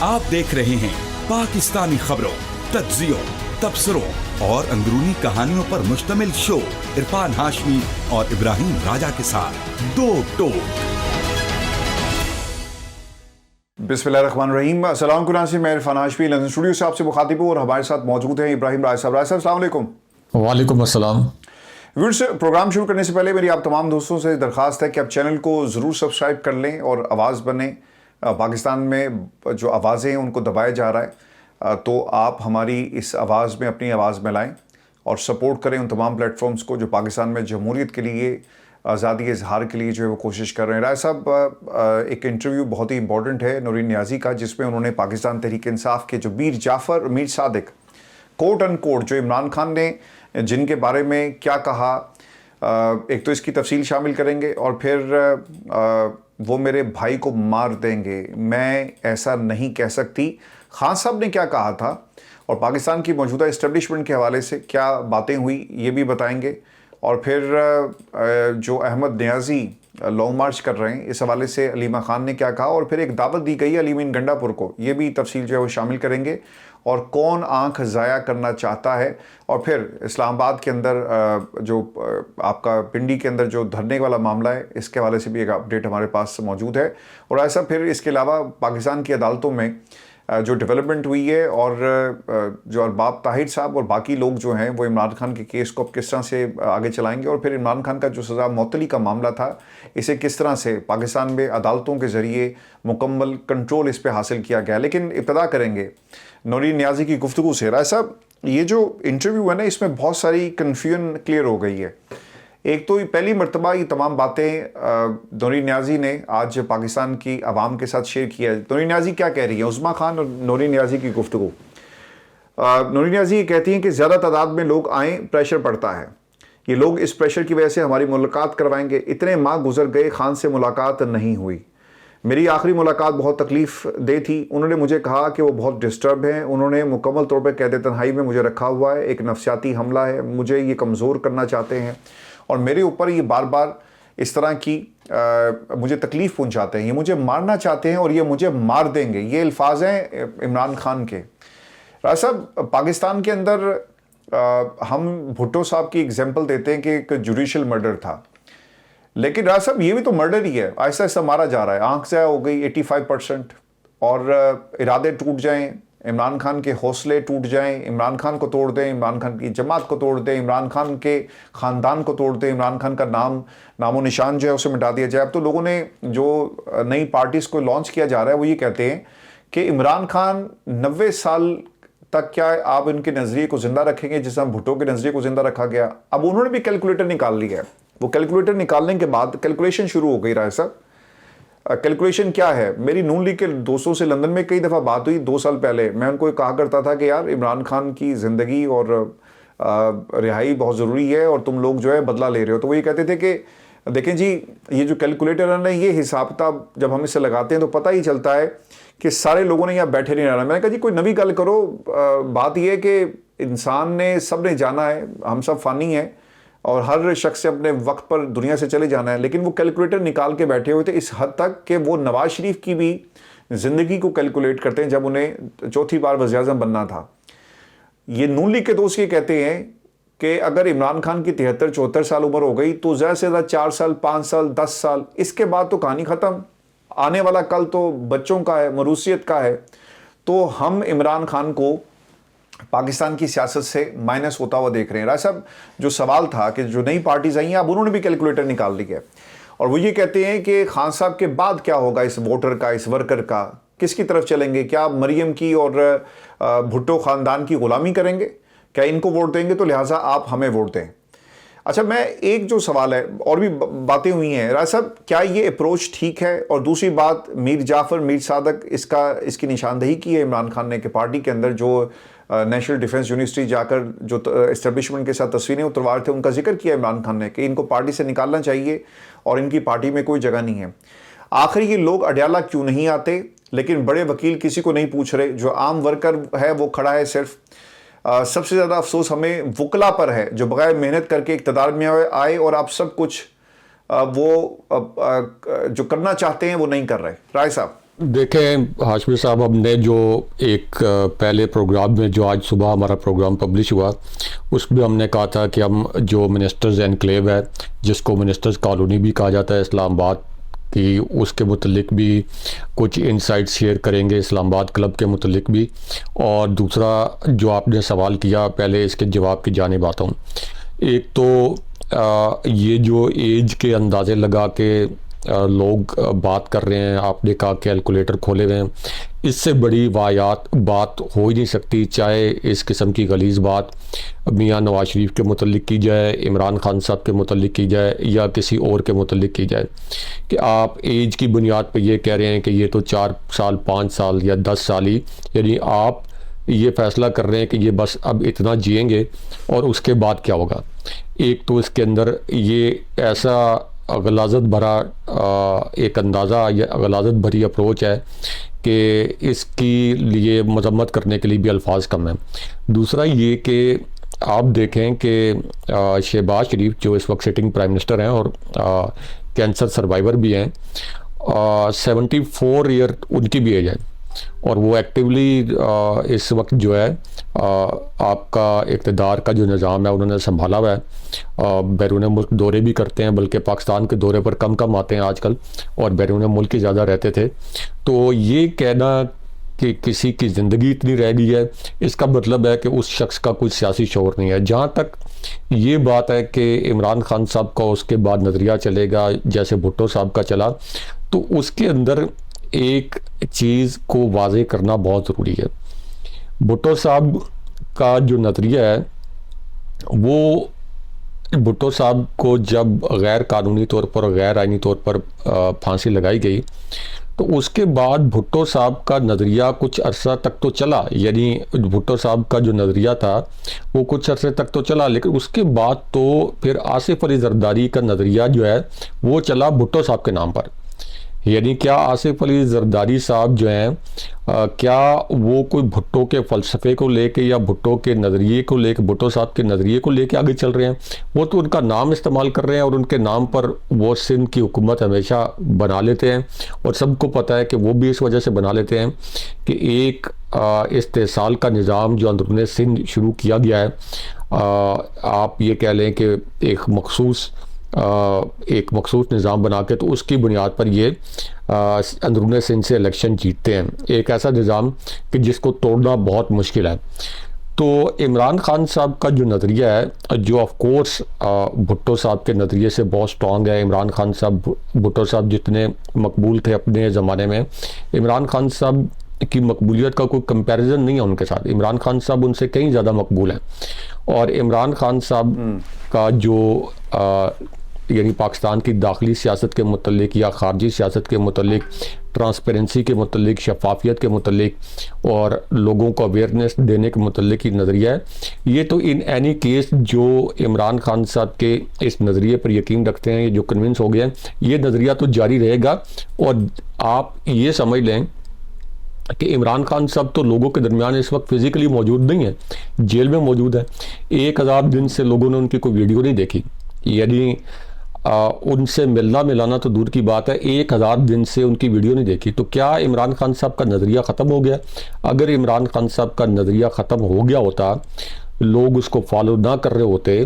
आप देख रहे हैं पाकिस्तानी खबरों, तज्जियों, तबसरों और अंदरूनी कहानियों पर मुश्तमिल शो इरफान हाशमी और इब्राहिम राजा के साथ दो टोक। बिस्मिल्लाहिर्रहमानिर्रहीम। अस्सलाम कुरान से मैं इरफान हाशमी लंदन स्टूडियो से आपसे मुखातिब हूँ और हमारे साथ मौजूद हैं इब्राहिम राजा साहब। राजा साहब अस्सलाम वालेकुम। वालेकुम अस्सलाम। व्यूअर्स, प्रोग्राम शुरू करने से पहले मेरी आप तमाम दोस्तों से दरख्वास्त है कि आप चैनल को ज़रूर सब्सक्राइब कर लें और आवाज़ बने। पाकिस्तान में जो आवाज़ें हैं उनको दबाया जा रहा है, तो आप हमारी इस आवाज़ में अपनी आवाज़ में लाएँ और सपोर्ट करें उन तमाम प्लेटफॉर्म्स को जो पाकिस्तान में जमहूरियत के लिए, आज़ादी इजहार के लिए जो है वो कोशिश कर रहे हैं। राय साहब, एक इंटरव्यू बहुत ही इंपॉर्टेंट है नूरीन नियाज़ी का, जिसमें उन्होंने पाकिस्तान तहरीक इंसाफ के जो Mir Jafar, Mir Sadiq quote end quote जो इमरान खान ने जिनके बारे में क्या कहा, एक तो इसकी तफसील शामिल करेंगे और फिर वो मेरे भाई को मार देंगे, मैं ऐसा नहीं कह सकती, खान साहब ने क्या कहा था और पाकिस्तान की मौजूदा इस्टेब्लिशमेंट के हवाले से क्या बातें हुई ये भी बताएंगे। और फिर जो अहमद नियाज़ी लॉन्ग मार्च कर रहे हैं इस हवाले से अलीमा खान ने क्या कहा और फिर एक दावत दी गई अलीमीन गंडापुर को, ये भी तफसील जो है वो शामिल करेंगे। और कौन आंख ज़ाया करना चाहता है, और फिर इस्लामाबाद के अंदर जो आपका पिंडी के अंदर जो धरने वाला मामला है इसके हवाले से भी एक अपडेट हमारे पास मौजूद है। और ऐसा फिर इसके अलावा पाकिस्तान की अदालतों में जो डेवलपमेंट हुई है और जो अरबाब ताहिर साहब और बाकी लोग जो हैं वो इमरान खान के केस को अब किस तरह से आगे चलाएंगे, और फिर इमरान खान का जो सज़ा मअतली का मामला था इसे किस तरह से पाकिस्तान में अदालतों के ज़रिए मुकम्मल कंट्रोल इस पर हासिल किया गया। लेकिन इब्तदा करेंगे नूरीन नियाज़ी की गुफ्तगू से। राय साहब, ये जो इंटरव्यू है ना इसमें बहुत सारी कन्फ्यूजन क्लियर हो गई है। एक तो पहली मरतबा ये तमाम बातें नूरीन नियाज़ी ने आज पाकिस्तान की आवाम के साथ शेयर किया है। नूरीन नियाज़ी क्या कह रही है? उस्मा खान और नूरीन नियाज़ी की गुफ्तगू। नूरीन नियाज़ी ये कहती हैं कि ज़्यादा तादाद में लोग आएँ, प्रेशर पड़ता है, ये लोग इस प्रेशर की वजह से हमारी मुलाकात करवाएंगे। इतने माह गुजर गए, खान से मुलाकात नहीं हुई। मेरी आखिरी मुलाकात बहुत तकलीफ़ दे थी। उन्होंने मुझे कहा कि वो बहुत डिस्टर्ब हैं, उन्होंने मुकम्मल तौर पर कैद तन्हाई में मुझे रखा हुआ है, एक नफसियाती हमला है, मुझे ये कमज़ोर करना चाहते हैं और मेरे ऊपर ये बार बार इस तरह की मुझे तकलीफ़ पहुंचाते हैं, ये मुझे मारना चाहते हैं और ये मुझे मार देंगे। ये अल्फाज हैं इमरान खान के। राज साहब, पाकिस्तान के अंदर हम भुट्टो साहब की एग्जांपल देते हैं कि एक जुडिशल मर्डर था, लेकिन राज साहब ये भी तो मर्डर ही है, ऐसा ऐसा मारा जा रहा है। आंख ज़ाया हो गई 85% और इरादे टूट जाएं, इमरान खान के हौसले टूट जाएं, इमरान खान को तोड़ दें, इमरान खान की जमात को तोड़ दें, इमरान खान के ख़ानदान को तोड़ दें, इमरान खान का नामो निशान जो है उसे मिटा दिया जाए। अब तो लोगों ने जो नई पार्टीज़ को लॉन्च किया जा रहा है वो ये कहते हैं कि इमरान खान 90 साल तक क्या आप इनके नज़रिए को ज़िंदा रखेंगे जिस तरह भुट्टो के नज़रिए को ज़िंदा रखा गया। अब उन्होंने भी कैलकुलेटर निकाल लिया है। वो कैलकुलेटर निकालने के बाद कैलकुलेशन शुरू हो गई। राय साहब, कैलकुलेशन क्या है? मेरी नून लीग के दोस्तों से लंदन में कई दफ़ा बात हुई 2 साल पहले। मैं उनको कहा करता था कि यार इमरान खान की ज़िंदगी और रिहाई बहुत ज़रूरी है और तुम लोग जो है बदला ले रहे हो। तो वो ये कहते थे कि देखें जी, ये जो कैलकुलेटर है ना, ये हिसाब किताब जब हम इससे लगाते हैं तो पता ही चलता है कि सारे लोगों ने यहाँ बैठे नहीं रहना। मैंने कहा जी कोई नवी गल करो। बात यह है कि इंसान ने, सब ने जाना है, हम सब फ़ानी हैं और हर शख्स से अपने वक्त पर दुनिया से चले जाना है। लेकिन वो कैलकुलेटर निकाल के बैठे हुए थे इस हद तक कि वो नवाज शरीफ की भी ज़िंदगी को कैलकुलेट करते हैं जब उन्हें चौथी बार वज़ीर-ए-आज़म बनना था। ये नून लीग के दोस्त ये कहते हैं कि अगर इमरान खान की 73-74 साल उम्र हो गई तो ज़्यादा से ज़्यादा 4 साल, 5 साल, 10 साल, इसके बाद तो कहानी ख़त्म। आने वाला कल तो बच्चों का है, मरूसियत का है। तो हम इमरान खान को पाकिस्तान की सियासत से माइनस होता हुआ देख रहे हैं। राय साहब, जो सवाल था कि जो नई पार्टीज आई हैं अब उन्होंने भी कैलकुलेटर निकाल ली है और वो ये कहते हैं कि खान साहब के बाद क्या होगा इस वोटर का, इस वर्कर का, किसकी तरफ चलेंगे? क्या मरियम की और भुट्टो ख़ानदान की ग़ुलामी करेंगे? क्या इनको वोट देंगे तो लिहाजा आप हमें वोट दें? अच्छा, मैं एक जो सवाल है, और भी बातें हुई हैं राज साहब, क्या ये अप्रोच ठीक है? और दूसरी बात, मीर जाफ़र, मीर सादक, इसकी निशानदेही की है इमरान खान ने कि पार्टी के अंदर जो नेशनल डिफेंस यूनिवर्सिटी जाकर जो इस्टेब्लिशमेंट के साथ तस्वीरें उतरवा रहे थे उनका जिक्र किया इमरान खान ने कि इनको पार्टी से निकालना चाहिए और इनकी पार्टी में कोई जगह नहीं है। आखिर ये लोग अडयाला क्यों नहीं आते? लेकिन बड़े वकील किसी को नहीं पूछ रहे, जो आम वर्कर है वो खड़ा है सिर्फ। सबसे ज़्यादा अफसोस हमें वकला पर है जो बगैर मेहनत करके इक़्तिदार में आए और आप सब कुछ वो जो करना चाहते हैं वो नहीं कर रहे। राय साहब, देखें हाशमी साहब, हमने जो एक पहले प्रोग्राम में जो आज सुबह हमारा प्रोग्राम पब्लिश हुआ उसमें हमने कहा था कि हम जो मिनिस्टर्स एनक्लेव है, जिसको मिनिस्टर्स कॉलोनी भी कहा जाता है इस्लामाबाद की, उसके मुतलिक भी कुछ इनसाइट्स शेयर करेंगे, इस्लामाबाद क्लब के मुतलिक भी। और दूसरा जो आपने सवाल किया, पहले इसके जवाब की जानिब आता हूँ। एक तो ये जो एज के अंदाजे लगा के लोग बात कर रहे हैं, आपने कहा कैलकुलेटर खोले हुए हैं, इससे बड़ी वाहियात बात हो ही नहीं सकती। चाहे इस किस्म की गलीज़ बात मियाँ नवाज शरीफ के मुतल्लिक की जाए, इमरान खान साहब के मुतल्लिक की जाए या किसी और के मुतल्लिक की जाए, कि आप एज की बुनियाद पर ये कह रहे हैं कि ये तो 4 साल 5 साल या 10 साल ही, यानी आप ये फैसला कर रहे हैं कि ये बस अब इतना जिएंगे और उसके बाद क्या होगा। एक तो इसके अंदर ये ऐसा गलाजत भरा एक अंदाज़ा या गलाजत भरी अप्रोच है कि इसकी लिए मजम्मत करने के लिए भी अल्फाज कम हैं। दूसरा ये कि आप देखें कि शहबाज शरीफ जो इस वक्त सिटिंग प्राइम मिनिस्टर हैं और कैंसर सर्वाइवर भी हैं, 74 ईयर उनकी भी एज है और वो एक्टिवली इस वक्त जो है आपका इक़्तिदार का जो निज़ाम है उन्होंने संभाला हुआ है। बैरून मुल्क दौरे भी करते हैं, बल्कि पाकिस्तान के दौरे पर कम कम आते हैं आजकल, और बैरून मुल्क ही ज़्यादा रहते थे। तो ये कहना कि किसी की ज़िंदगी इतनी रह गई है, इसका मतलब है कि उस शख्स का कोई सियासी शौर नहीं है। जहाँ तक ये बात है कि इमरान खान साहब का उसके बाद नज़रिया चलेगा जैसे भुट्टो साहब का चला, तो उसके अंदर एक चीज़ को वाज़े करना बहुत ज़रूरी है। भुट्टो साहब का जो नज़रिया है, वो भुट्टो साहब को जब गैर कानूनी तौर पर, गैर आइनी तौर पर फांसी लगाई गई, तो उसके बाद भुट्टो साहब का नज़रिया कुछ अरसा तक तो चला, यानी भुट्टो साहब का जो नज़रिया था वो कुछ अरसे तक तो चला, लेकिन उसके बाद तो फिर आसिफ अली जरदारी का नज़रिया जो है वो चला भुट्टो साहब के नाम पर। यानी क्या आसिफ अली जरदारी साहब जो हैं, क्या वो कोई भुट्टो के फ़लसफ़े को लेके या भुट्टो के नज़रिए को लेके, भुट्टो साहब के नज़रिए को लेके आगे चल रहे हैं? वो तो उनका नाम इस्तेमाल कर रहे हैं और उनके नाम पर वो सिंध की हुकूमत हमेशा बना लेते हैं, और सबको पता है कि वो भी इस वजह से बना लेते हैं कि एक इस्तेसाल का निज़ाम जो अंदरूनी सिंध शुरू किया गया है, आप ये कह लें कि एक मखसूस निज़ाम बना के, तो उसकी बुनियाद पर ये अंदरूनी सिंध से इलेक्शन जीतते हैं। एक ऐसा निज़ाम कि जिसको तोड़ना बहुत मुश्किल है। तो इमरान खान साहब का जो नज़रिया है, जो ऑफ कोर्स भुट्टो साहब के नज़रिए से बहुत स्ट्रॉन्ग है। इमरान खान साहब, भुट्टो साहब जितने मकबूल थे अपने ज़माने में, इमरान खान साहब की मकबूलियत का कोई कंपैरिजन नहीं है उनके साथ। इमरान खान साहब उनसे कहीं ज़्यादा मकबूल हैं। और इमरान खान साहब का जो यानी पाकिस्तान की दाखिली सियासत के मुतल्लिक या ख़ारजी सियासत के मुतल्लिक, ट्रांसपेरेंसी के मुतल्लिक, शफाफियत के मुतल्लिक और लोगों को अवेयरनेस देने के मुतल्लिक ही नज़रिया है, ये तो इन एनी केस जो इमरान खान साहब के इस नज़रिए पर यकीन रखते हैं, ये जो कन्विंस हो गए हैं, ये नज़रिया तो जारी रहेगा। और आप ये समझ लें कि इमरान खान साहब तो लोगों के दरमियान इस वक्त फिज़िकली मौजूद नहीं है, जेल में मौजूद है। 1000 दिन से लोगों ने उनकी कोई वीडियो नहीं देखी, यानी उनसे मिलना मिलाना तो दूर की बात है, 1000 दिन से उनकी वीडियो नहीं देखी। तो क्या इमरान खान साहब का नज़रिया ख़त्म हो गया? अगर इमरान खान साहब का नज़रिया ख़त्म हो गया होता, लोग उसको फॉलो ना कर रहे होते,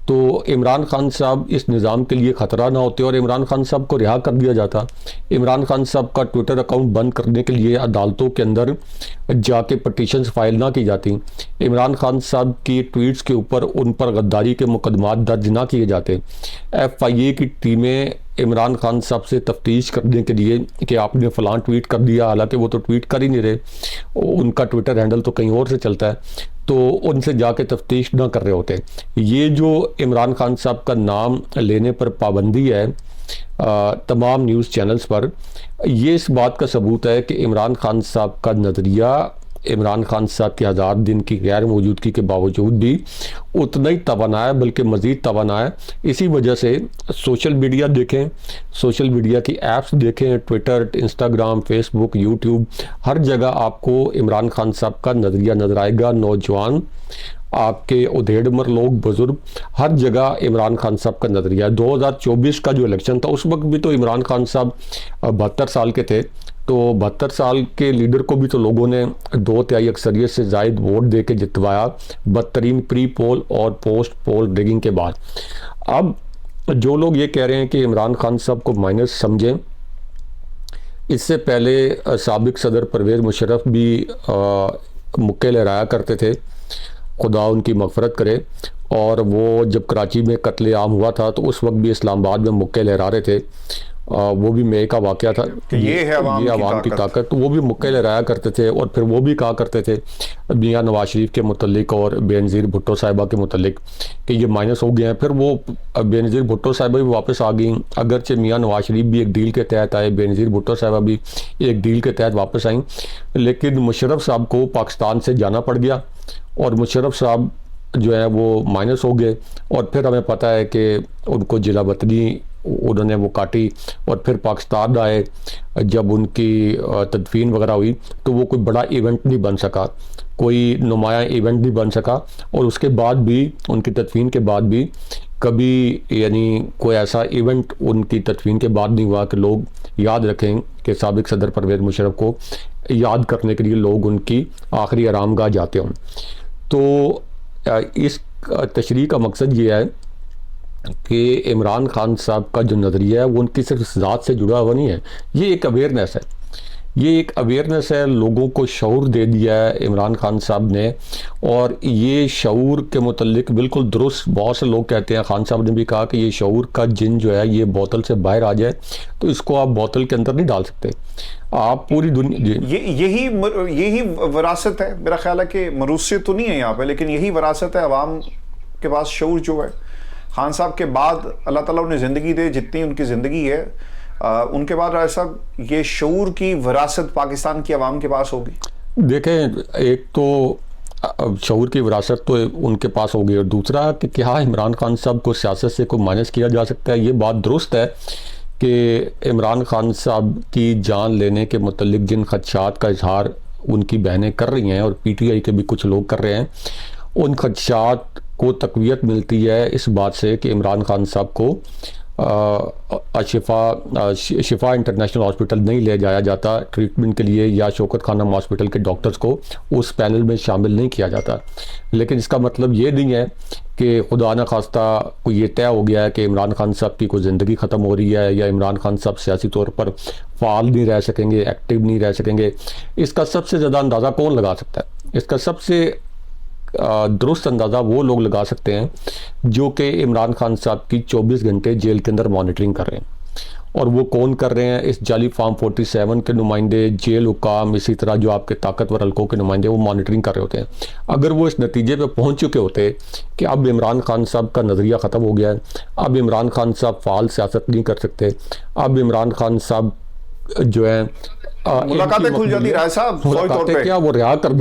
तो इमरान खान साहब इस निज़ाम के लिए ख़तरा ना होते और इमरान खान साहब को रिहा कर दिया जाता। इमरान खान साहब का ट्विटर अकाउंट बंद करने के लिए अदालतों के अंदर जाके पटिशन्स फाइल ना की जाती। इमरान खान साहब की ट्वीट्स के ऊपर उन पर गद्दारी के मुकदमात दर्ज ना किए जाते। FIA की टीमें इमरान खान साहब से तफ्तीश करने के लिए कि आपने फ़लाँ ट्वीट कर दिया, हालांकि वो तो ट्वीट कर ही नहीं रहे, उनका ट्विटर हैंडल तो कहीं और से चलता है, तो उनसे जाके तफ्तीश ना कर रहे होते। ये जो इमरान खान साहब का नाम लेने पर पाबंदी है तमाम न्यूज़ चैनल्स पर, ये इस बात का सबूत है कि इमरान खान साहब का नज़रिया, इमरान खान साहब के 1000 दिन की गैर मौजूदगी के बावजूद भी उतना ही तवाना है, बल्कि मज़ीद तवाना है। इसी वजह से सोशल मीडिया देखें, सोशल मीडिया की ऐप्स देखें, ट्विटर, इंस्टाग्राम, फेसबुक, यूट्यूब, हर जगह आपको इमरान खान साहब का नज़रिया नज़र आएगा। नौजवान, आपके उधेड़मर लोग, बुजुर्ग, हर जगह इमरान खान साहब का नज़रिया। 2024 का जो इलेक्शन था उस वक्त भी तो इमरान खान साहब 72 साल के थे, तो 72 साल के लीडर को भी तो लोगों ने 2/3 अक्सरियत से ज़ायद वोट दे के जितवाया, बदतरीन प्री पोल और पोस्ट पोल रिगिंग के बाद। अब जो लोग ये कह रहे हैं कि इमरान खान साहब को माइनस समझें, इससे पहले साबिक सदर परवेज़ मुशर्रफ भी मुक्के लहराया करते थे, खुदा उनकी मग़फ़रत करे। और वो जब कराची में कत्ले आम हुआ था तो उस वक्त भी इस्लामाबाद में मुक्के लहरा रहे थे। वो भी मई का वाक़या था कि ये है अवाम की ताकत। तो वो भी मुक्के लहराया करते थे और फिर वो भी कहा करते थे मियां नवाज शरीफ के मुतल्लिक और बेनज़ीर भुट्टो साहिबा के मुतल्लिक कि ये माइनस हो गए हैं। फिर वो बेनज़ीर भुट्टो साहिबा भी वापस आ गई, अगरचे मियां नवाज शरीफ भी एक डील के तहत आए, बेनज़ीर भुट्टो साहिबा भी एक डील के तहत वापस आई, लेकिन मुशर्रफ साहब को पाकिस्तान से जाना पड़ गया और मुशर्रफ साहब जो है वो माइनस हो गए। और फिर हमें पता है कि उनको जिला वतनी उन्होंने वो काटी और फिर पाकिस्तान आए। जब उनकी तदफीन वगैरह हुई तो वो कोई बड़ा इवेंट नहीं बन सका, कोई नुमाया इवेंट नहीं बन सका। और उसके बाद भी, उनकी तदफीन के बाद भी कभी यानी कोई ऐसा इवेंट उनकी तदफीन के बाद नहीं हुआ कि लोग याद रखें कि साबिक सदर परवेज़ मुशर्रफ को याद करने के लिए लोग उनकी आखिरी आरामगाह जाते हों। तो इस तशरीह का मकसद ये है कि इमरान खान साहब का जो नज़रिया है वो उनकी सिर्फ ज़ात से जुड़ा हुआ नहीं है, ये एक अवेयरनेस है। ये एक अवेयरनेस है, लोगों को शऊर दे दिया है इमरान खान साहब ने। और ये शऊर के मुतल्लिक बिल्कुल दुरुस्त, बहुत से लोग कहते हैं, खान साहब ने भी कहा कि ये शऊर का जिन जो है ये बोतल से बाहर आ जाए तो इसको आप बोतल के अंदर नहीं डाल सकते। आप पूरी दुनिया यही विरासत है। मेरा ख्याल है कि मरूसियत तो नहीं है यहाँ पे, लेकिन यही विरासत है अवाम के पास शऊर जो है। खान साहब के बाद अल्लाह ताला उन्हें ज़िंदगी दे, जितनी उनकी ज़िंदगी है उनके बाद राय साहब ये शऊर की विरासत पाकिस्तान की आवाम के पास होगी। देखें, एक तो शऊर की विरासत तो उनके पास होगी और दूसरा कि क्या इमरान खान साहब को सियासत से कोई माइनस किया जा सकता है। ये बात दुरुस्त है कि इमरान खान साहब की जान लेने के मुतल्लिक जिन खदशात का इजहार उनकी बहनें कर रही हैं और PTI के भी कुछ लोग कर रहे हैं, उन खदशात को तक़वियत मिलती है इस बात से कि इमरान खान साहब को शिफा इंटरनेशनल हॉस्पिटल नहीं ले जाया जाता ट्रीटमेंट के लिए, या शौकत खानम हॉस्पिटल के डॉक्टर्स को उस पैनल में शामिल नहीं किया जाता। लेकिन इसका मतलब ये नहीं है कि खुदा न खास्ता कोई ये तय हो गया है कि इमरान खान साहब की कोई ज़िंदगी ख़त्म हो रही है या इमरान खान साहब सियासी तौर पर फ़ाल नहीं रह सकेंगे, एक्टिव नहीं रह सकेंगे। इसका सबसे ज़्यादा अंदाज़ा कौन लगा सकता है? इसका सबसे दुरुस्त अंदाज़ा वो लोग लगा सकते हैं जो कि इमरान खान साहब की 24 घंटे जेल के अंदर मॉनिटरिंग कर रहे हैं। और वो कौन कर रहे हैं? इस जाली फार्म 47 के नुमाइंदे, जेल हुकाम, इसी तरह जो आपके ताकतवर हल्कों के नुमाइंदे वो मॉनिटरिंग कर रहे होते हैं। अगर वो इस नतीजे पे पहुंच चुके होते कि अब इमरान खान साहब का नज़रिया ख़त्म हो गया है, अब इमरान खान साहब फ़ाल सियासत नहीं कर सकते, अब इमरान खान साहब जो है मुलाकातें खुल जाती, राय साहब क्या वो रिहा कर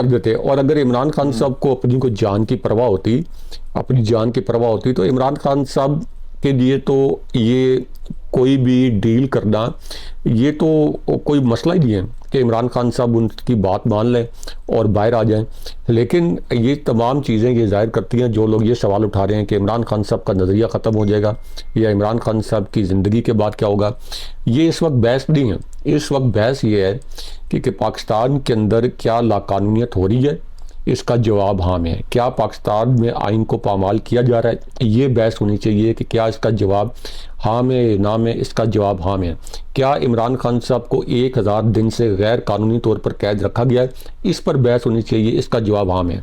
देते। और अगर इमरान खान साहब को अपनी को जान की परवाह होती तो इमरान खान साहब के लिए तो ये कोई भी डील करना ये तो कोई मसला ही नहीं है कि इमरान खान साहब उनकी बात मान लें और बाहर आ जाएं। लेकिन ये तमाम चीज़ें ये जाहिर करती हैं, जो लोग ये सवाल उठा रहे हैं कि इमरान खान साहब का नज़रिया ख़त्म हो जाएगा या इमरान खान साहब की ज़िंदगी के बाद क्या होगा, ये इस वक्त बहस नहीं है। इस वक्त बहस ये है कि पाकिस्तान के अंदर क्या लाकानूनियत हो रही है, इसका जवाब हाँ में है। क्या पाकिस्तान में आइन को पामाल किया जा रहा है, ये बहस होनी चाहिए कि क्या इसका जवाब हाँ में ना में, इसका जवाब हाँ में है। क्या इमरान खान साहब को 1000 दिन से गैर कानूनी तौर पर कैद रखा गया है, इस पर बहस होनी चाहिए, इसका जवाब हाँ में है।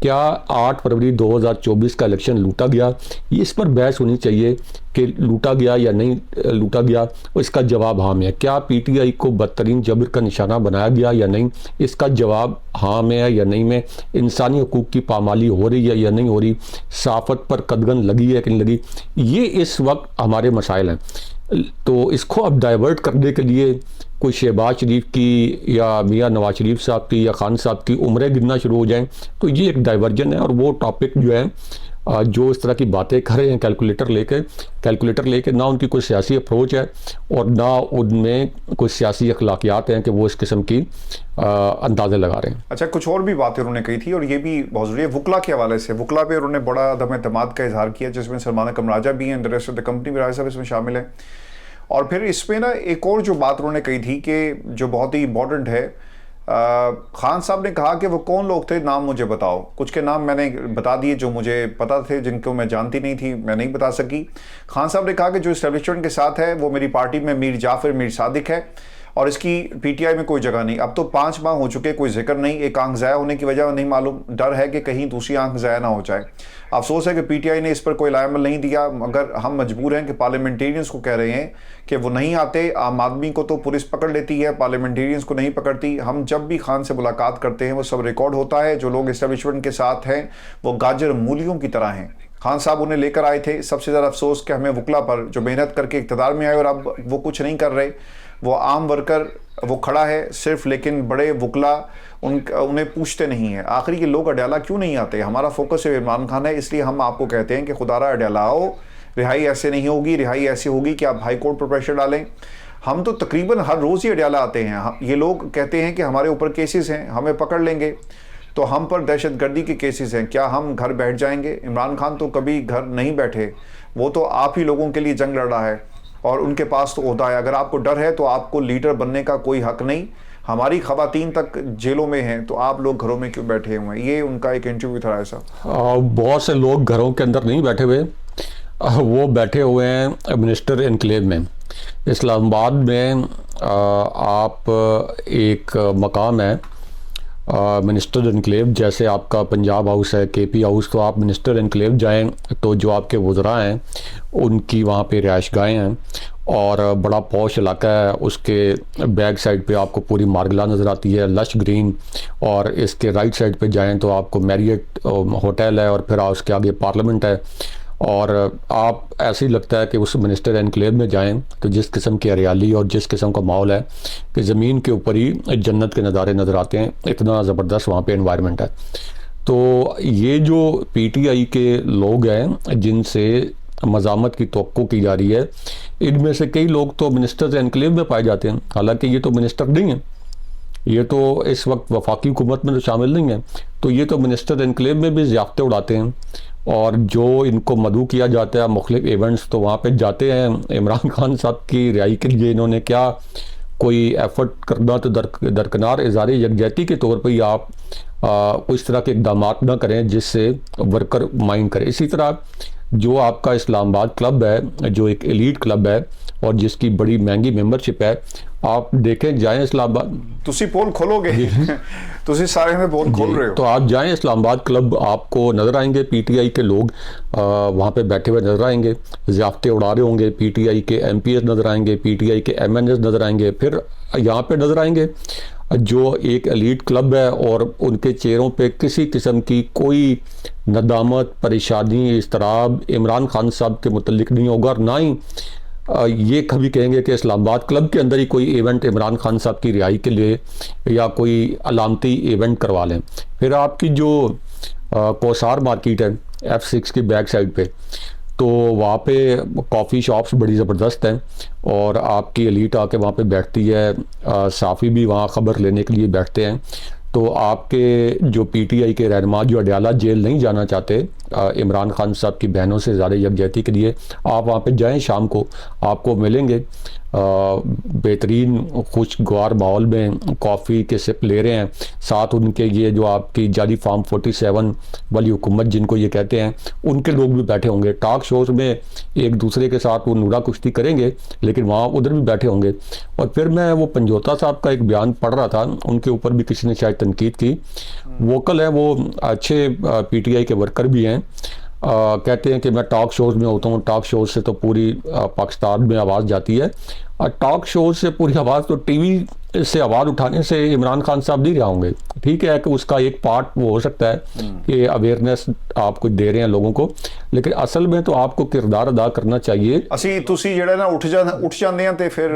क्या 8 फरवरी 2024 का इलेक्शन लूटा गया, इस पर बहस होनी चाहिए कि लूटा गया या नहीं लूटा गया, इसका जवाब हाँ में है। क्या PTI को बदतरीन जबर का निशाना बनाया गया या नहीं, इसका जवाब हाँ में है या नहीं में। इंसानी हकूक़ की पामाली हो रही है या नहीं हो रही, सहाफ़त पर कदगन लगी है कि नहीं लगी, ये इस वक्त हमारे मसाइल हैं। तो इसको अब डाइवर्ट करने के लिए कोई शहबाज शरीफ की या मियां नवाज शरीफ साहब की या खान साहब की उम्रें गिनना शुरू हो जाएं, तो ये एक डाइवर्जन है। और वो टॉपिक जो है जो इस तरह की बातें कर रहे हैं कैलकुलेटर लेके ना उनकी कोई सियासी अप्रोच है और ना उनमें कोई सियासी अखलाकियात हैं कि वो इस किस्म की अंदाजे लगा रहे हैं। अच्छा, कुछ और भी बातें उन्होंने कही थी और ये भी बहुत ज़रूरी है वकला के हवाले से। वकला पे उन्होंने बड़ा अदम एतमाद का इजहार किया, जिसमें सलमान कमराजा भी हैं, the rest of the company भी राय साहब इसमें शामिल है। और फिर इसमें ना एक और जो बात उन्होंने कही थी कि जो बहुत ही इम्पोर्टेंट है, खान साहब ने कहा कि वो कौन लोग थे, नाम मुझे बताओ। कुछ के नाम मैंने बता दिए जो मुझे पता थे, जिनको मैं जानती नहीं थी मैं नहीं बता सकी। खान साहब ने कहा कि जो इस्टेब्लिशमेंट के साथ है वो मेरी पार्टी में मीर जाफर, मीर सादिक है और इसकी पीटीआई में कोई जगह नहीं। अब तो 5 माह हो चुके, कोई जिक्र नहीं। एक आंख ज़ाया होने की वजह नहीं मालूम, डर है कि कहीं दूसरी आंख ज़ाया ना हो जाए। अफसोस है कि पीटीआई ने इस पर कोई लाएमल नहीं दिया, मगर हम मजबूर हैं कि पार्लियामेंटेरियंस को कह रहे हैं कि वो नहीं आते। आम आदमी को तो पुलिस पकड़ लेती है, पार्लियामेंटेरियंस को नहीं पकड़ती। हम जब भी खान से मुलाकात करते हैं वो सब रिकॉर्ड होता है। जो लोग इस्टेब्लिशमेंट के साथ हैं वो गाजर मूलियों की तरह हैं। खान साहब उन्हें लेकर आए थे। सबसे ज़्यादा अफसोस कि हमें वकला पर, जो मेहनत करके इक़्तिदार में आए और अब वो कुछ नहीं कर रहे, वो आम वर्कर वो खड़ा है सिर्फ, लेकिन बड़े वकला उन्हें पूछते नहीं हैं। आखिरी के लोग अडयाला क्यों नहीं आते? हमारा फोकस है इमरान खान है, इसलिए हम आपको कहते हैं कि खुदारा अडयाला आओ। रिहाई ऐसे नहीं होगी, रिहाई ऐसी होगी कि आप हाई कोर्ट पर प्रेशर डालें। हम तो तकरीबन हर रोज़ ही अडयाला आते हैं। ये लोग कहते हैं कि हमारे ऊपर केसेस हैं, हमें पकड़ लेंगे, तो हम पर दहशतगर्दी के केसेस हैं, क्या हम घर बैठ जाएंगे? इमरान खान तो कभी घर नहीं बैठे, वो तो आप ही लोगों के लिए जंग लड़ रहा है और उनके पास तो ओहदा है। अगर आपको डर है तो आपको लीडर बनने का कोई हक नहीं। हमारी खवातीन तक जेलों में हैं, तो आप लोग घरों में क्यों बैठे हुए हैं? ये उनका एक इंटरव्यू था ऐसा। बहुत से लोग घरों के अंदर नहीं बैठे हुए, वो बैठे हुए हैं मिनिस्टर एनक्लेव में। इस्लामाबाद में आप एक मकाम है मिनिस्टर एनक्लेव, जैसे आपका पंजाब हाउस है, केपी हाउस, तो आप मिनिस्टर एनक्लेव जाएं तो जो आपके वज़रा हैं उनकी वहाँ पे रिहाइशगाहें हैं और बड़ा पॉश इलाका है। उसके बैक साइड पे आपको पूरी मार्गला नज़र आती है, लश ग्रीन, और इसके राइट साइड पे जाएं तो आपको मैरियट होटल है और फिर उसके आगे पार्लियामेंट है। और आप ऐसे ही लगता है कि उस मिनिस्टर एनक्लेव में जाएं तो जिस किस्म की हरियाली और जिस किस्म का माहौल है कि ज़मीन के ऊपर ही जन्नत के नज़ारे नज़र आते हैं, इतना ज़बरदस्त वहाँ पे एनवायरनमेंट है। तो ये जो पीटीआई के लोग हैं जिनसे मज़ामत की तवक्को की जा रही है, इनमें से कई लोग तो मिनिस्टर एनक्लेव में पाए जाते हैं, हालांकि ये तो मिनिस्टर नहीं है, ये तो इस वक्त वफाकी हुकूमत में तो शामिल नहीं है। तो ये तो मिनिस्टर एनक्लेव में भी ज़ियाफ़ते उड़ाते हैं और जो इनको मदऊ किया जाता है मुख्तलिफ इवेंट्स, तो वहाँ पे जाते हैं। इमरान खान साहब की रिहाई के लिए इन्होंने क्या कोई एफर्ट करना तो दरकिनार इज़हार यकजहती के तौर पर ही आप इस तरह के इक़दाम ना करें जिससे वर्कर माइंड करे। इसी तरह जो आपका इस्लामाबाद क्लब है, जो एक एलीट क्लब है और जिसकी बड़ी महंगी मेंबरशिप है, आप देखें जाएं इस्लामाबाद, तुसी पोल खोलोगे तुसी सारे में पोल खोल रहे हो, तो आप जाएं इस्लामाबाद क्लब, आपको नज़र आएंगे पीटीआई के लोग वहाँ पे बैठे हुए नज़र आएंगे, ज़ियाफ़ते उड़ा रहे होंगे, पीटीआई के एमपीएस नज़र आएंगे, पीटीआई के एमएनएस नज़र आएंगे, फिर यहाँ पे नज़र आएंगे जो एक एलीट क्लब है और उनके चेहरों पे किसी किस्म की कोई नदामत, परेशानी, इस्तराब इमरान खान साहब के मुतल्लिक नहीं होगा, और ना ही ये कभी कहेंगे कि इस्लामाबाद क्लब के अंदर ही कोई इवेंट इमरान खान साहब की रिहाई के लिए या कोई अलामती इवेंट करवा लें। फिर आपकी जो कोसार मार्केट है F6 की बैक साइड पे, तो वहाँ पे कॉफ़ी शॉप्स बड़ी ज़बरदस्त हैं और आपकी एलीट आके वहाँ पे बैठती है, साफ़ी भी वहाँ ख़बर लेने के लिए बैठते हैं। तो आपके जो पीटीआई के रहनुमा जो अडयाला जेल नहीं जाना चाहते इमरान खान साहब की बहनों से ज़्यादा यकजहती के लिए, आप वहाँ पे जाएं, शाम को आपको मिलेंगे बेहतरीन खुशगवार माहौल में कॉफ़ी के सिप ले रहे हैं, साथ उनके ये जो आपकी जाली फार्म 47 वाली हुकूमत जिनको ये कहते हैं, उनके लोग भी बैठे होंगे। टॉक शोज़ में एक दूसरे के साथ वो नूरा कुश्ती करेंगे, लेकिन वहाँ उधर भी बैठे होंगे। और फिर मैं वो पंजोता साहब का एक बयान पढ़ रहा था, उनके ऊपर भी किसी ने शायद तनकीद की। वोकल है, वो अच्छे पीटीआई के वर्कर भी हैं, कहते हैं कि मैं टॉक शोज़ में होता हूँ, टॉक शोज़ से तो पूरी पाकिस्तान में आवाज़ जाती है, और टॉक शोज़ से पूरी आवाज़ तो टीवी से आवाज़ उठाने से इमरान खान साहब नहीं रहा होंगे। ठीक है कि उसका एक पार्ट वो हो सकता है कि अवेयरनेस आप कुछ दे रहे हैं लोगों को, लेकिन असल में तो आपको किरदार अदा करना चाहिए। ਅਸੀਂ ਤੁਸੀਂ ਜਿਹੜਾ ਨਾ ਉੱਠ ਜਾਂਦੇ ਆ ਤੇ ਫਿਰ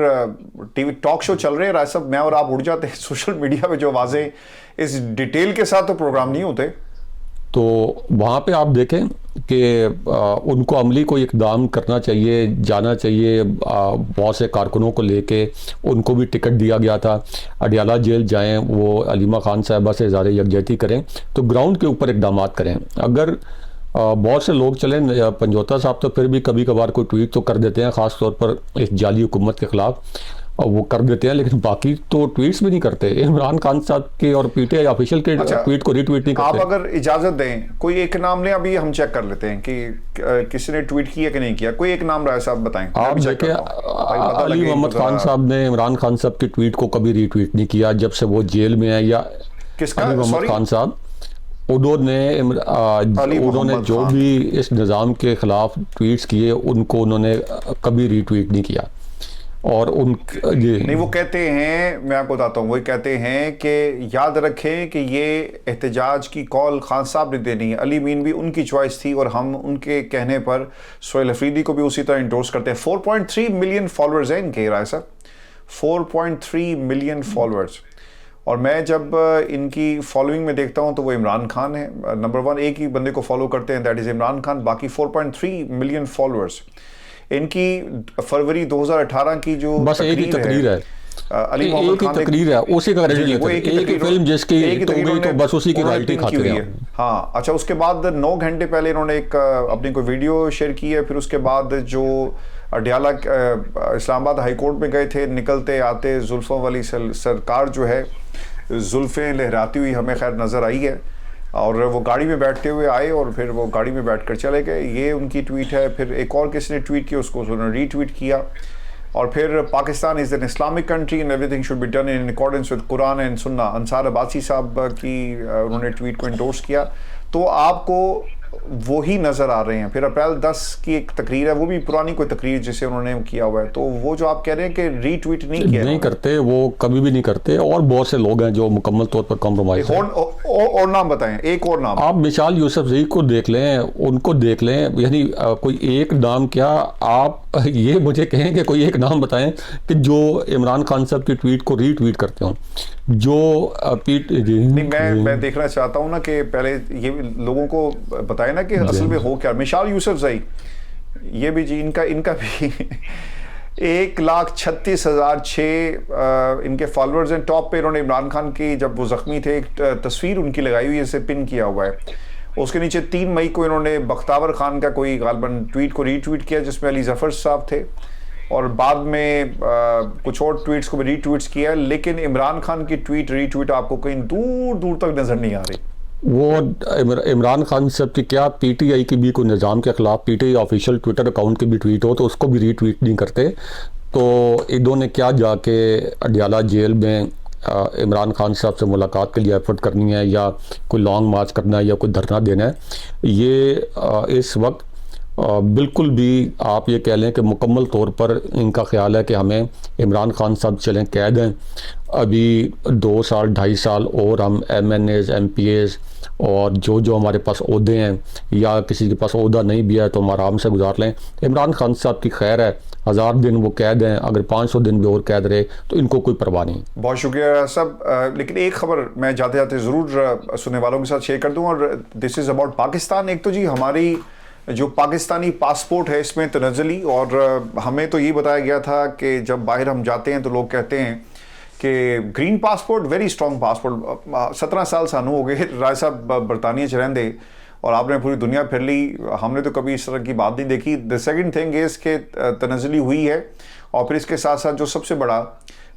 टीवी टॉक शो चल रहे हैं राय साहब, मैं और आप उठ जाते हैं सोशल मीडिया पे जो आवाज़ें इस डिटेल के साथ तो प्रोग्राम नहीं होते। तो वहाँ पे आप देखें कि उनको अमली कोई इक़दाम करना चाहिए, जाना चाहिए। बहुत से कारकुनों को लेके उनको भी टिकट दिया गया था, अडयाला जेल जाएं, वो अलीमा खान साहिबा से इज़हार यकजहती करें, तो ग्राउंड के ऊपर इक़दाम करें। अगर बहुत से लोग चले पंजोता साहब तो फिर भी कभी कभार कोई ट्वीट तो कर देते हैं, ख़ास तौर पर इस जाली हुकूमत के ख़िलाफ़ वो कर देते हैं, लेकिन बाकी तो ट्वीट्स भी नहीं करते। इमरान खान साहब के और पीटीआई ऑफिशियल के ट्वीट को रीट्वीट नहीं करते। आप अगर इजाजत दें कोई एक नाम लें, अभी हम चेक कर लेते हैं कि किसी ने ट्वीट किया कि नहीं किया। कोई एक नाम रहा है साहब, बताएं। आप देखें, अली मोहम्मद खान साहब ने इमरान खान साहब की ट्वीट को कभी रीट्वीट नहीं किया जब से वो जेल में है। या किसका? अली मोहम्मद खान साहब, उन्होंने जो भी इस निज़ाम के खिलाफ ट्वीट्स किए उनको उन्होंने कभी रीट्वीट नहीं किया। और नहीं, वो कहते हैं, मैं आपको बताता हूँ, वो कहते हैं कि याद रखें कि ये एहतजाज की कॉल खान साहब ने देनी है, अली मीन भी उनकी चॉइस थी और हम उनके कहने पर सोहेल अफरीदी को भी उसी तरह इंडोर्स करते हैं। 4.3 मिलियन फॉलोअर्स हैं इनके, राय साहब 4.3 मिलियन फॉलोअर्स। और मैं जब इनकी फॉलोइंग में देखता हूं तो वो इमरान खान है नंबर 1, एक ही बंदे को फॉलो करते हैं, दैट इज़ इमरान खान। बाकी 4.3 मिलियन फॉलोअर्स। इनकी फरवरी 2018 की जो बस एक ही तकरीर है, अली मोहम्मद खान तकरीर है, उसी का क्रेडिट है, एक ही फिल्म जिसकी तो बस उसी की रॉयल्टी खाते हैं। हाँ, अच्छा, उसके बाद 9 घंटे पहले इन्होंने एक अपनी कोई वीडियो शेयर की है। फिर उसके बाद जो अडियाला इस्लामाबाद हाई कोर्ट में गए थे, निकलते आते जुल्फ़ों वाली सरकार जो है जुल्फ़ें लहराती हुई हमें खैर नज़र आई है। और वो गाड़ी में बैठते हुए आए और फिर वो गाड़ी में बैठकर चले गए। ये उनकी ट्वीट है। फिर एक और किसी ने ट्वीट किया, उसको उन्होंने रीट्वीट किया। और फिर Pakistan is an Islamic country and everything should be done in accordance with Quran and सुन्ना। अंसार अब्बासी साहब की उन्होंने ट्वीट को इंडोर्स किया। तो आपको वो ही नज़र आ रहे हैं। फिर अप्रैल 10 की एक तकरीर है, वो भी पुरानी कोई तकरीर जिसे उन्होंने किया हुआ है। तो वो जो आप कह रहे हैं कि रीट्वीट नहीं किया, नहीं करते, वो कभी भी नहीं करते। और बहुत से लोग हैं जो मुकम्मल तौर पर कॉम्प्रोमाइज हैं। और नाम बताएं, एक और नाम। आप मिसाल यूसुफजई को देख लें, उनको देख लें, यानी कोई एक नाम क्या, आप ये मुझे कहें कि कोई एक नाम बताएं कि जो इमरान खान साहब की ट्वीट को रीट्वीट करते हो। जो नहीं, मैं देखना चाहता हूँ ना कि पहले ये लोगों को बताएं ना कि असल में हो क्या। मिसाल यूसुफजई, ये भी जी इनका भी 1,36,006 इनके फॉलोअर्स हैं। टॉप पे इन्होंने इमरान खान की, जब वो जख्मी थे, एक तस्वीर उनकी लगाई हुई है, इसे पिन किया हुआ है। उसके नीचे 3 मई को इन्होंने बख्तावर खान का कोई गालबन ट्वीट को रीट्वीट किया जिसमें अली जफर साहब थे। और बाद में कुछ और ट्वीट्स को भी रीट्वीट्स किया। लेकिन इमरान खान की रीट्वीट आपको कहीं दूर दूर तक नजर नहीं आ रही। वो इमरान खान साहब की क्या, पीटीआई की भी कोई निज़ाम के खिलाफ पीटीआई ऑफिशियल ट्विटर अकाउंट की भी ट्वीट हो तो उसको भी रीट्वीट नहीं करते। तो इन्होंने क्या जाके अडियाला जेल में इमरान खान साहब से मुलाकात के लिए एफर्ट करनी है, या कोई लॉन्ग मार्च करना है, या कोई धरना देना है। ये इस वक्त बिल्कुल भी आप ये कह लें कि मुकम्मल तौर पर इनका ख्याल है कि हमें इमरान खान साहब चलें कैद हैं, अभी 2 साल 2.5 साल और हम MNAs MPAs और जो हमारे पास ओहदे हैं, या किसी के पास ओहदा नहीं भी है तो हम आराम से गुजार लें। इमरान खान साहब की खैर है, 1000 दिन वो कैद हैं, अगर 500 दिन भी और कैद रहे तो इनको कोई परवाह नहीं। बहुत शुक्रिया सब। लेकिन एक खबर मैं जाते जाते ज़रूर सुनने वालों के साथ शेयर कर दूँ, और दिस इज़ अबाउट पाकिस्तान। एक तो जी हमारी जो पाकिस्तानी पासपोर्ट है इसमें तनज़्ज़ुली, और हमें तो ये बताया गया था कि जब बाहर हम जाते हैं तो लोग कहते हैं कि green passport very strong passport. 17 साल सानू हो गए राय साहब बरतानिया च रहंदे और आपने पूरी दुनिया फिर ली, हमने तो कभी इस तरह की बात नहीं देखी। द सेकंड थिंग इज़ के तनज़्ज़ुली हुई है, और फिर इसके साथ साथ जो सबसे बड़ा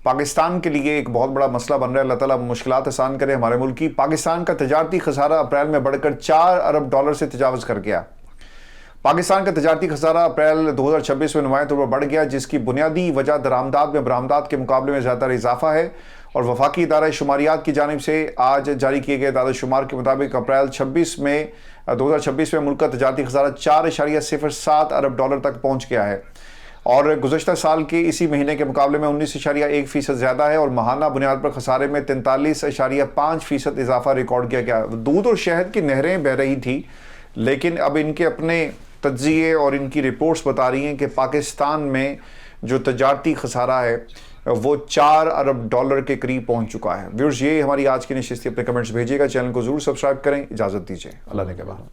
पाकिस्तान के लिए एक बहुत बड़ा मसला बन रहा है, अल्लाह ताला मुश्किलात आसान करे हमारे मुल्क की। पाकिस्तान का तजारती खसारा अप्रैल में बढ़कर $4 अरब से तजावज़ कर गया। पाकिस्तान का तजारती खसारा अप्रैल 2026 में नुमाया तौर पर बढ़ गया, जिसकी बुनियादी वजह दरामदात में बरामदात के मुकाबले में ज़्यादा इजाफा है। और वफाकी इदारा शुमारियात की जानिब से आज जारी किए गए दादा शुमार के मुताबिक अप्रैल 2026 में मुल्क का तजारती खसारा $4.07 अरब तक पहुँच गया है, और गुज़श्ता साल के इसी महीने के मुकाबले में 19.1% ज़्यादा है। और माहाना बुनियाद पर खसारे में 43.5% इजाफा रिकॉर्ड किया गया। दूध और शहद की नहरें बह रही थी, लेकिन अब इनके अपने तज्जिए और इनकी रिपोर्ट्स बता रही हैं कि पाकिस्तान में जो तजारती खसारा है वो $4 अरब के करीब पहुंच चुका है। व्यूअर्स, ये हमारी आज की नशिस्त। अपने कमेंट्स भेजिएगा, चैनल को जरूर सब्सक्राइब करें। इजाज़त दीजिए, अल्लाह ने के बाद।